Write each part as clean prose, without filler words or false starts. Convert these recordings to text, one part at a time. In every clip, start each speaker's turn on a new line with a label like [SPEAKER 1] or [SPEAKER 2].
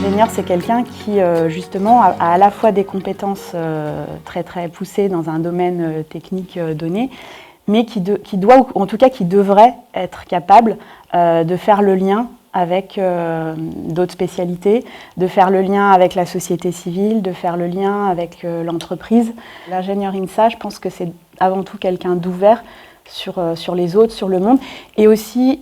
[SPEAKER 1] L'ingénieur, c'est quelqu'un qui, justement, a à la fois des compétences très très poussées dans un domaine technique donné, mais qui doit, ou en tout cas qui devrait être capable de faire le lien avec d'autres spécialités, de faire le lien avec la société civile, de faire le lien avec l'entreprise. L'ingénieur INSA, je pense que c'est avant tout quelqu'un d'ouvert sur les autres, sur le monde, et aussi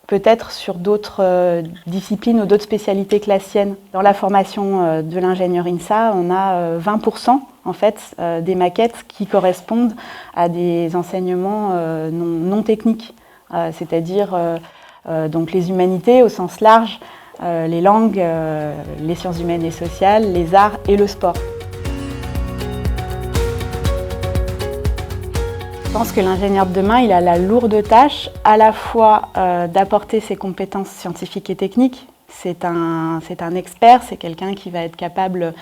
[SPEAKER 1] peut-être sur d'autres disciplines ou d'autres spécialités que la sienne. Dans la formation de l'ingénieur INSA, on a 20% en fait, des maquettes qui correspondent à des enseignements non techniques, c'est-à-dire donc les humanités au sens large, les langues, les sciences humaines et sociales, les arts et le sport. Je pense que l'ingénieur de demain, il a la lourde tâche à la fois d'apporter ses compétences scientifiques et techniques. C'est un expert, c'est quelqu'un qui va être capable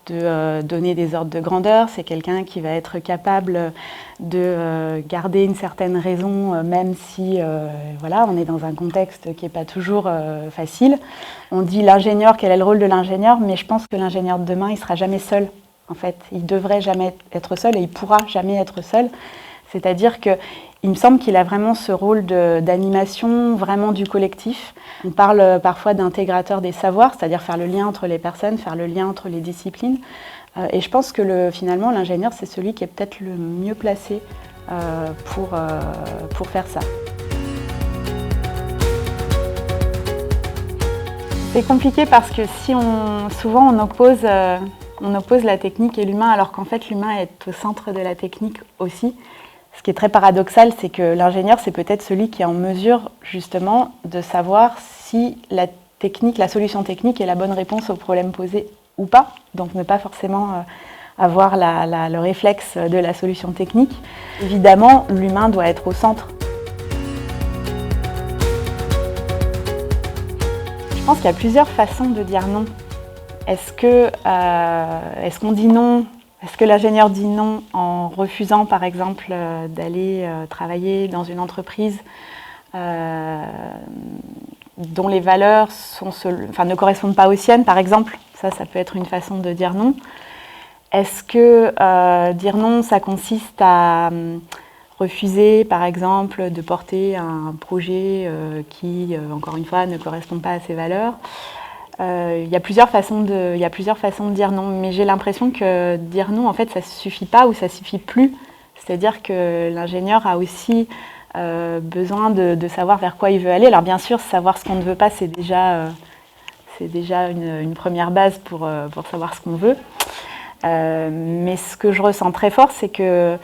[SPEAKER 1] de donner des ordres de grandeur, c'est quelqu'un qui va être capable de garder une certaine raison, même si voilà, on est dans un contexte qui n'est pas toujours facile. On dit l'ingénieur, quel est le rôle de l'ingénieur, mais je pense que l'ingénieur de demain, il ne sera jamais seul. En fait, il ne devrait jamais être seul et il ne pourra jamais être seul. C'est-à-dire qu'il me semble qu'il a vraiment ce rôle d'animation, vraiment du collectif. On parle parfois d'intégrateur des savoirs, c'est-à-dire faire le lien entre les personnes, faire le lien entre les disciplines. Et je pense que finalement, l'ingénieur, c'est celui qui est peut-être le mieux placé pour faire ça. C'est compliqué parce que souvent on oppose la technique et l'humain, alors qu'en fait l'humain est au centre de la technique aussi. Ce qui est très paradoxal, c'est que l'ingénieur, c'est peut-être celui qui est en mesure, justement, de savoir si la solution technique est la bonne réponse au problème posé ou pas. Donc, ne pas forcément avoir le réflexe de la solution technique. Évidemment, l'humain doit être au centre. Je pense qu'il y a plusieurs façons de dire non. Est-ce qu'on dit non ? Est-ce que l'ingénieur dit non en refusant, par exemple, d'aller travailler dans une entreprise dont les valeurs ne correspondent pas aux siennes, par exemple? Ça peut être une façon de dire non. Est-ce que dire non, ça consiste à refuser, par exemple, de porter un projet qui, encore une fois, ne correspond pas à ses valeurs? Il y a plusieurs façons de dire non, mais j'ai l'impression que dire non, en fait, ça ne suffit pas ou ça ne suffit plus. C'est-à-dire que l'ingénieur a aussi besoin de savoir vers quoi il veut aller. Alors bien sûr, savoir ce qu'on ne veut pas, c'est déjà une première base pour savoir ce qu'on veut. Mais ce que je ressens très fort, c'est que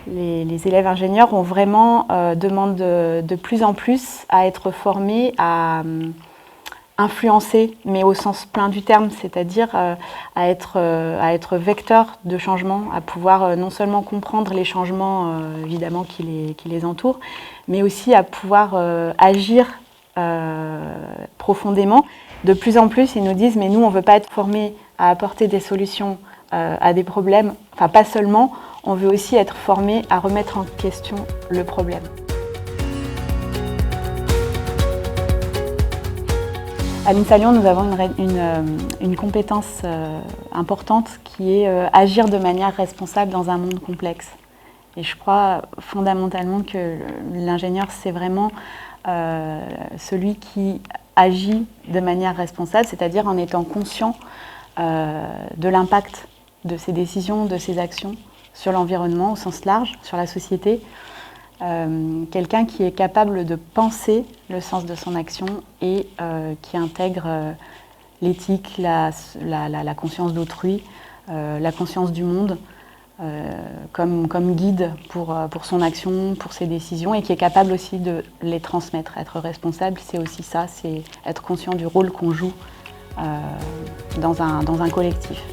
[SPEAKER 1] les élèves ingénieurs ont vraiment demandent de plus en plus à être formés à influencer, mais au sens plein du terme, c'est-à-dire à être vecteur de changement, à pouvoir non seulement comprendre les changements évidemment qui les entourent, mais aussi à pouvoir agir profondément. De plus en plus, ils nous disent, mais nous, on ne veut pas être formés à apporter des solutions à des problèmes, enfin pas seulement, on veut aussi être formés à remettre en question le problème. À l'INSA Lyon, nous avons une compétence importante qui est agir de manière responsable dans un monde complexe. Et je crois fondamentalement que l'ingénieur, c'est vraiment celui qui agit de manière responsable, c'est-à-dire en étant conscient de l'impact de ses décisions, de ses actions sur l'environnement au sens large, sur la société. Quelqu'un qui est capable de penser le sens de son action et qui intègre l'éthique, la conscience d'autrui, la conscience du monde comme guide pour son action, pour ses décisions, et qui est capable aussi de les transmettre. Être responsable, c'est aussi ça, c'est être conscient du rôle qu'on joue dans un collectif.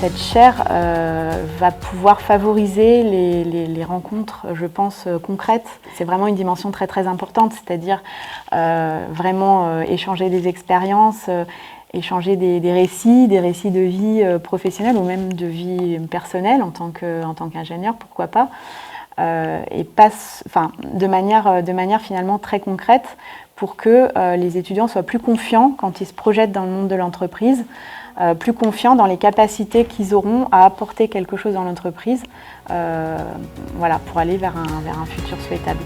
[SPEAKER 1] Cette chaire va pouvoir favoriser les rencontres, je pense, concrètes. C'est vraiment une dimension très très importante, c'est-à-dire vraiment échanger des expériences, échanger des récits de vie professionnelle ou même de vie personnelle en tant qu'ingénieur, pourquoi pas. Et de manière finalement très concrète pour que les étudiants soient plus confiants quand ils se projettent dans le monde de l'entreprise, plus confiants dans les capacités qu'ils auront à apporter quelque chose dans l'entreprise, voilà, pour aller vers un futur souhaitable.